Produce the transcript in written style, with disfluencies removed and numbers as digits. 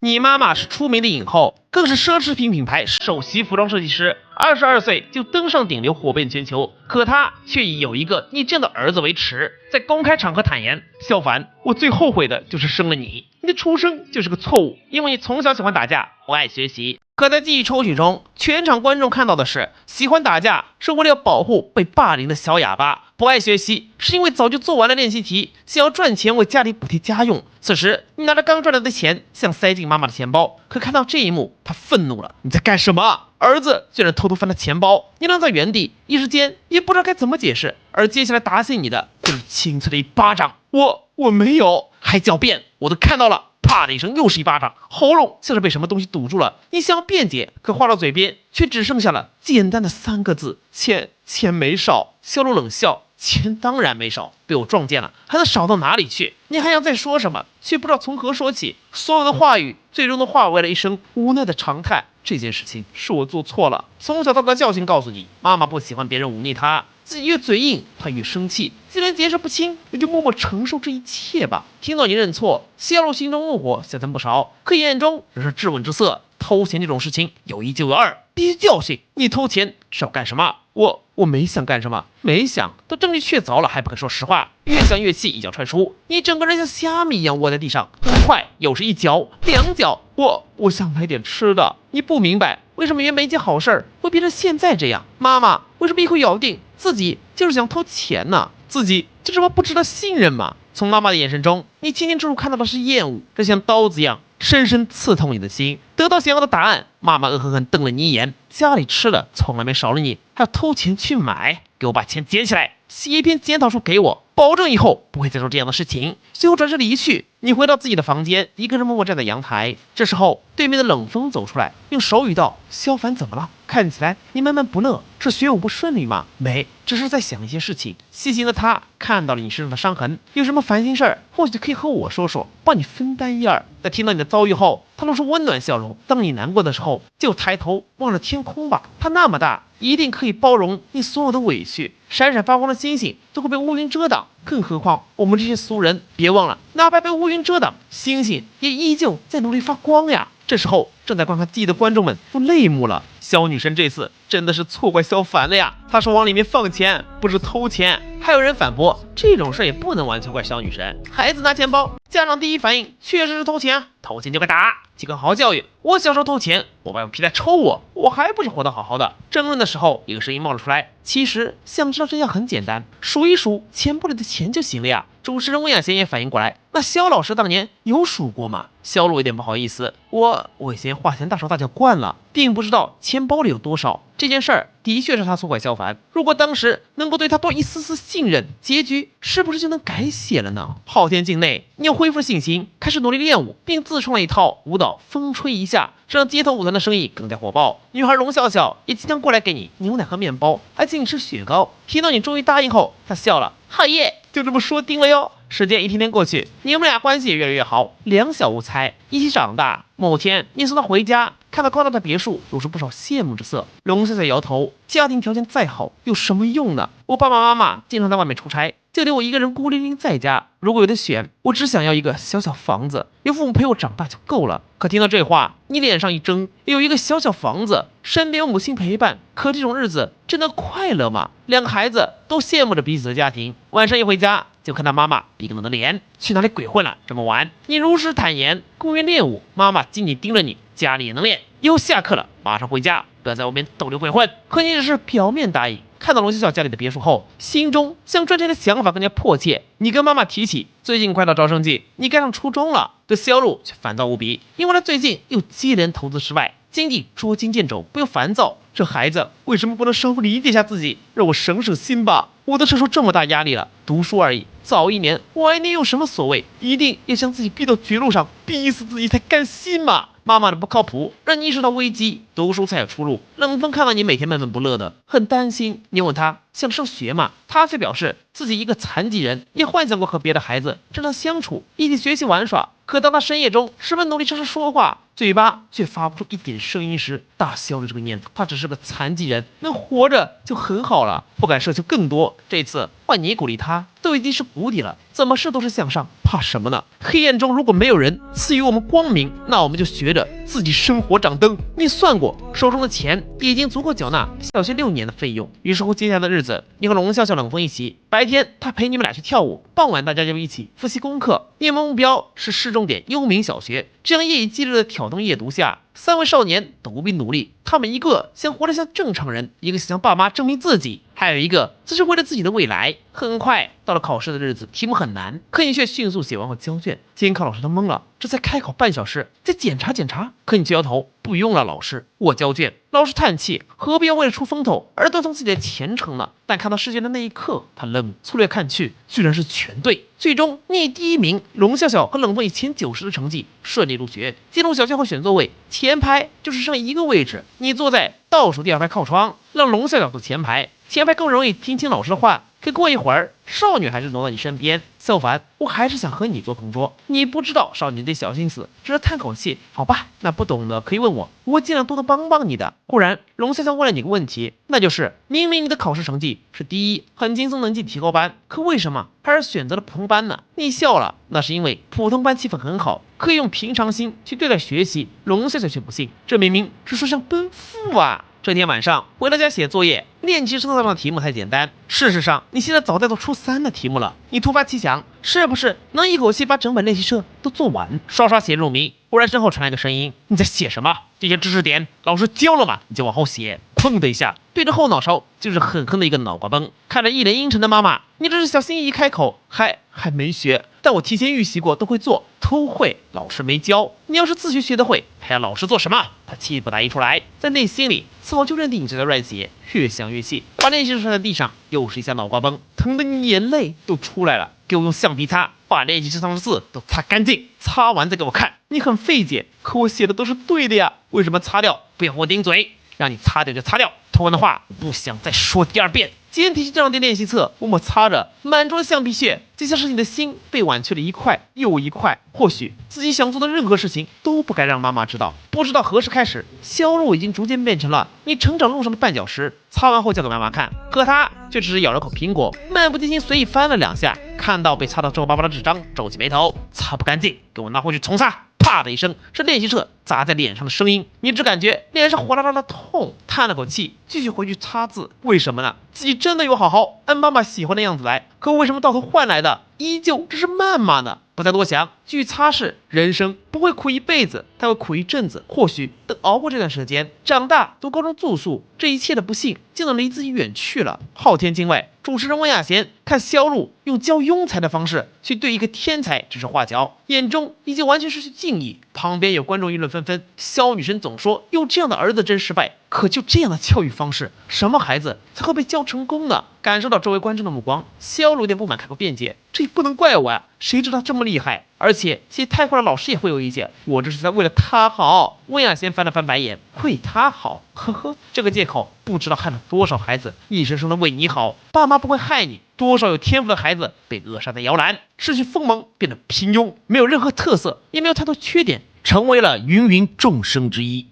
你妈妈是出名的影后，更是奢侈品品牌首席服装设计师，22岁就登上顶流，火遍全球。可她却以有一个你这样的儿子为耻，在公开场合坦言：萧凡，我最后悔的就是生了你，你的出生就是个错误，因为你从小喜欢打架，不爱学习。可在记忆抽取中，全场观众看到的是喜欢打架是为了要保护被霸凌的小哑巴，不爱学习是因为早就做完了练习题，想要赚钱为家里补贴家用。此时你拿着刚赚来的钱想塞进妈妈的钱包，可看到这一幕，她愤怒了：你在干什么？儿子居然偷偷翻他钱包，你愣在原地，一时间也不知道该怎么解释。而接下来打醒你的就是清脆的一巴掌。我没有，还狡辩，我都看到了。啪的一声，又是一巴掌，喉咙像是被什么东西堵住了。你想要辩解，可话到嘴边却只剩下了简单的3个字：钱没少。萧路冷笑：钱当然没少，被我撞见了，还能少到哪里去？你还想再说什么，却不知道从何说起。所有的话语最终都化为了一声无奈的长叹。这件事情是我做错了，从小到大的教训告诉你，妈妈不喜欢别人忤逆她，自己越嘴硬，她越生气。既然解释不清，你就默默承受这一切吧。听到你认错，萧路心中怒火消散不少，可眼中仍是质问之色。偷钱这种事情有一就有二，必须教训。你偷钱是要干什么？我没想干什么，没想，都证据确凿了还不肯说实话，越想越气，一脚踹出，你整个人像虾米一样窝在地上。很快又是一脚2脚，我想买点吃的。你不明白为什么原本一件好事会变成现在这样？妈妈为什么一口咬定自己就是想偷钱呢？自己就这么不值得信任吗？从妈妈的眼神中，你清清楚楚看到的是厌恶，这像刀子一样深深刺痛你的心。得到想要的答案，妈妈恶狠狠瞪了你一眼。家里吃的从来没少了你，还要偷钱去买，给我把钱捡起来，写一篇检讨书给我，保证以后不会再做这样的事情。随后转身离去。你回到自己的房间，一个人默默站在阳台。这时候对面的冷风走出来，用手语道：萧凡怎么了？看起来你闷闷不乐，是学舞不顺利吗？没，只是在想一些事情。细心的他看到了你身上的伤痕，有什么烦心事儿，或许可以和我说说，帮你分担一二。在听到你的遭遇后，他露出温暖笑容。当你难过的时候，就抬头望着天空吧，它那么大，一定可以包容你所有的委屈。闪闪发光的星星都会被乌云遮挡，更何况我们这些俗人。别忘了，哪怕被乌云遮挡，星星也依旧在努力发光呀。这时候正在观看记忆的观众们都泪目了，萧女神这次真的是错怪萧凡了呀。她说往里面放钱，不是偷钱。还有人反驳，这种事也不能完全怪萧女神，孩子拿钱包，家长第一反应确实是偷钱，偷钱就该打，几个好好教育。我小时候偷钱，我爸用皮带抽我还不是活得好好的。争论的时候，一个声音冒了出来，其实想知道真相很简单，数一数钱包里的钱就行了呀。主持人温雅贤也反应过来，那萧老师当年有数过吗？萧路有点不好意思，我以前花钱大手大脚惯了，并不知道钱包里有多少。这件事儿的确是他错怪萧凡，如果当时能够对他多一丝丝信任，结局是不是就能改写了呢？昊天境内，你又恢复信心，开始努力练舞，并自创了一套舞蹈《风吹一下》，这让街头舞团的生意更加火爆。女孩龙笑笑也即将过来给你牛奶和面包，还请你吃雪糕。听到你终于答应后，她笑了，好耶，就这么说定了哟。时间一天天过去，你们俩关系也越来越好，两小无猜，一起长大。某天，你送他回家，看到高大的别墅，露出不少羡慕之色。龙笑笑摇头，家庭条件再好，有什么用呢？我爸爸妈妈经常在外面出差，就留我一个人孤零零在家。如果有得选，我只想要一个小小房子，有父母陪我长大就够了。可听到这话，你脸上一怔，有一个小小房子，身边有母亲陪伴，可这种日子真的快乐吗？两个孩子都羡慕着彼此的家庭。晚上一回家，就看到妈妈冰冷的脸，去哪里鬼混了？这么晚？你如实坦言，公园练舞，妈妈紧紧盯着你，家里也能练。以后下课了，马上回家，不要在外面逗留鬼混。可你只是表面答应。看到龙笑笑家里的别墅后，心中想赚钱的想法更加迫切。你跟妈妈提起，最近快到招生季，你该上初中了，对萧路却烦躁无比，因为他最近又接连投资失败，经济捉襟见肘，不由烦躁。这孩子为什么不能稍微理解一下自己，让我省省心吧？我都承受这么大压力了，读书而已，早一年晚一年有什么所谓？一定要将自己逼到绝路上，逼死自己才甘心嘛？妈妈的不靠谱让你意识到危机，读书才有出路。冷风看到你每天闷闷不乐的，很担心。你问他想上学吗？他却表示自己一个残疾人，也幻想过和别的孩子正常相处，一起学习玩耍。可当他深夜中十分努力尝试说话，嘴巴却发不出一点声音时，打消了这个念头。他只是个残疾人，能活着就很好了，不敢奢求更多。这次换你鼓励他，都已经是谷底了，怎么事都是向上，怕什么呢？黑暗中如果没有人赐予我们光明，那我们就学着自己生火掌灯。你算过，手中的钱已经足够缴纳小学6年的费用。于是乎，接下来的日子，你和龙笑笑、冷风一起，白天他陪你们俩去跳舞，傍晚大家就一起复习功课。你们目标是市重点幽冥小学。这样夜以继日的挑灯夜读下，3位少年都无比努力。他们一个想活得像正常人，一个想向爸妈证明自己，还有一个则是为了自己的未来。很快到了考试的日子，题目很难，可你却迅速写完后交卷。监考老师都懵了，这才开考半小时，再检查检查。可你却摇头，不用了，老师，我交卷。老师叹气，何必要为了出风头而断送自己的前程呢？但看到试卷的那一刻，他愣了，粗略看去，居然是全对。最终你以第1名，龙笑笑和冷风以前90的成绩顺利入学。进入小学后选座位，前排就是剩一个位置，你坐在倒数第2排靠窗，让龙笑笑坐前排，前排更容易听清老师的话。可过一会儿，少女还是挪到你身边。笑凡，我还是想和你做同桌。你不知道少女这小心思，只是叹口气。好吧，那不懂的可以问我，我尽量多能帮你的。忽然，龙笑笑问了你个问题，那就是明明你的考试成绩是第1，很轻松能进提高班，可为什么还是选择了普通班呢？你笑了，那是因为普通班气氛很好，可以用平常心去对待学习。龙笑笑却不信，这明明是说向奔赴啊！这天晚上回到家写作业，练习生上的题目太简单。事实上，你现在早在做初3的题目了。你突发奇想，是不是能一口气把整本练习册都做完？刷刷写入迷。忽然身后传来个声音：“你在写什么？这些知识点老师教了吗？你就往后写。”砰的一下，对着后脑勺就是狠狠的一个脑瓜崩。看着一脸阴沉的妈妈，你这是小心翼翼开口，还没学，但我提前预习过，都会做，都会。老师没教，你要是自学学得会，还要老师做什么？他气不打一处来，在内心里早就认定你是在乱写，越想越气，把练习册摔在地上，又是一下脑瓜崩，疼得你眼泪都出来了。给我用橡皮擦把练习册上的字都擦干净，擦完再给我看。你很费解，可我写的都是对的呀，为什么擦掉？不要和我顶嘴，让你擦掉就擦掉，同样的话不想再说第2遍。简体这张练习册默默擦着，满桌的橡皮屑，就像是你的心被剜去了一块又一块。或许自己想做的任何事情都不该让妈妈知道。不知道何时开始，销路已经逐渐变成了你成长路上的绊脚石。擦完后交给妈妈看，可她却只是咬了口苹果，漫不经心随意翻了2下，看到被擦到皱巴巴的纸张，皱起眉头，擦不干净，给我拿回去重擦。啪的一声，是练习册砸在脸上的声音，你只感觉脸上火辣辣的痛，叹了口气，继续回去擦字。为什么呢？自己真的有好好按妈妈喜欢的样子来，可为什么到头换来的依旧只是谩骂呢？不再多想，继续擦拭。人生不会苦一辈子，但会苦一阵子。或许等熬过这段时间，长大读高中住宿，这一切的不幸就能离自己远去了。昊天境外，主持人温雅贤看萧路用教庸才的方式去对一个天才指手画脚，眼中已经完全失去敬意。旁边有观众议论纷纷，萧女神总说有这样的儿子真失败。可就这样的教育方式，什么孩子才会被教成功呢？感受到周围观众的目光，萧路有点不满，开口辩解：“这也不能怪我呀，谁知道这么厉害？而且写太快的老师也会有意见，我这是在为了他好。”温雅贤翻了翻白眼，为他好，呵呵，这个借口不知道害了多少孩子，一声声的为你好。爸妈不会害你，多少有天赋的孩子被扼杀在摇篮，失去锋芒，变得平庸，没有任何特色，也没有太多缺点，成为了芸芸众生之一。